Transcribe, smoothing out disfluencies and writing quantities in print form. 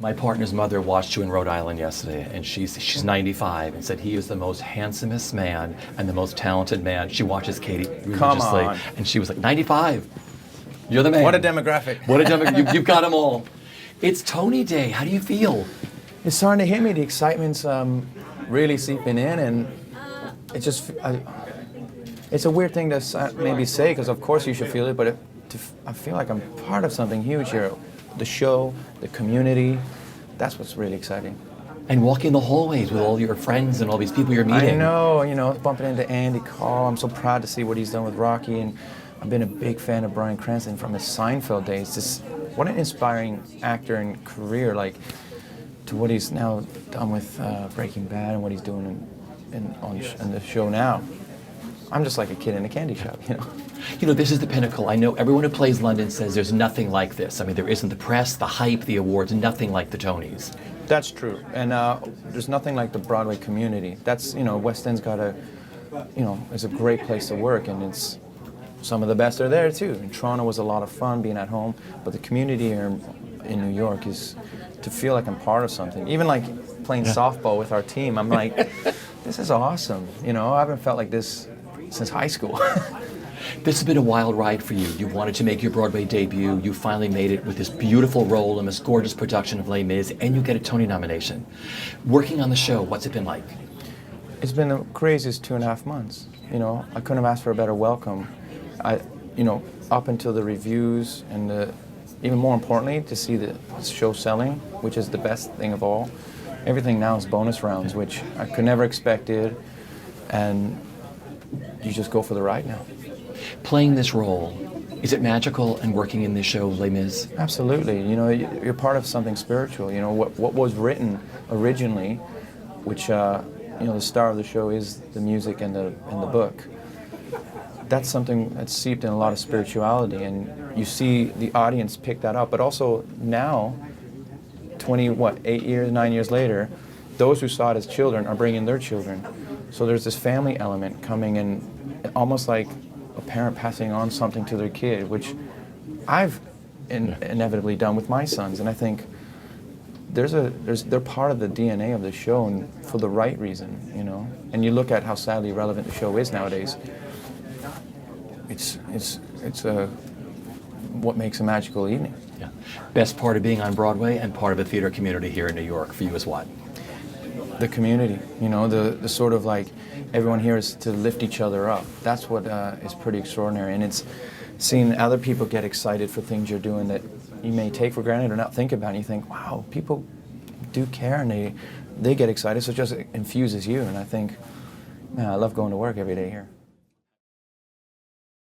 My partner's mother watched you in Rhode Island yesterday, and she's 95, and said he is the most handsomest man and the most talented man. She watches Katie religiously, and she was like, 95. You're the man. What a demographic. What a demographic. You've got them all. It's Tony Day. How do you feel? It's starting to hit me. The excitement's really seeping in, and it just, it's a weird thing to maybe say, because of course you should feel it, but I feel like I'm part of something huge here. The show, the community, that's what's really exciting. And walking the hallways with all your friends and all these people you're meeting. I know, bumping into Andy Call. I'm so proud to see what he's done with Rocky, and I've been a big fan of Bryan Cranston from his Seinfeld days. Just what an inspiring actor and career, like, to what he's now done with Breaking Bad and what he's doing in the show now. I'm just like a kid in a candy shop, you know. You know, this is the pinnacle. I know everyone who plays London says there's nothing like this. I mean, there isn't the press, the hype, the awards, nothing like the Tonys. That's true. And there's nothing like the Broadway community. That's, West End's got it's a great place to work, and it's some of the best are there too. And Toronto was a lot of fun being at home, but the community here in New York is to feel like I'm part of something. Even like playing softball with our team, I'm like, this is awesome. I haven't felt like this since high school. This has been a wild ride for you. You wanted to make your Broadway debut. You finally made it with this beautiful role in this gorgeous production of Les Mis, and you get a Tony nomination. Working on the show, what's it been like? It's been the craziest 2.5 months. I couldn't have asked for a better welcome. Up until the reviews and even more importantly, to see the show selling, which is the best thing of all. Everything now is bonus rounds, which I could never expected, and you just go for the ride now. Playing this role, is it magical, and working in this show, Les Mis? Absolutely. You're part of something spiritual. What was written originally, which the star of the show is the music and the8 That's something that's seeped in a lot of spirituality, and you see the audience pick that up. But also now, 9 years later, those who saw it as children are bringing their children. So there's this family element coming in, almost like a parent passing on something to their kid, which I've inevitably done with my sons. And I think they're part of the DNA of the show, and for the right reason, And you look at how sadly relevant the show is nowadays. It's what makes a magical evening. Yeah. Best part of being on Broadway and part of the theater community here in New York for you is what? The community, the sort of like everyone here is to lift each other up. That's what is pretty extraordinary, and it's seeing other people get excited for things you're doing that you may take for granted or not think about, and you think, wow, people do care, and they get excited, so it just infuses you, and I think, man, I love going to work every day here.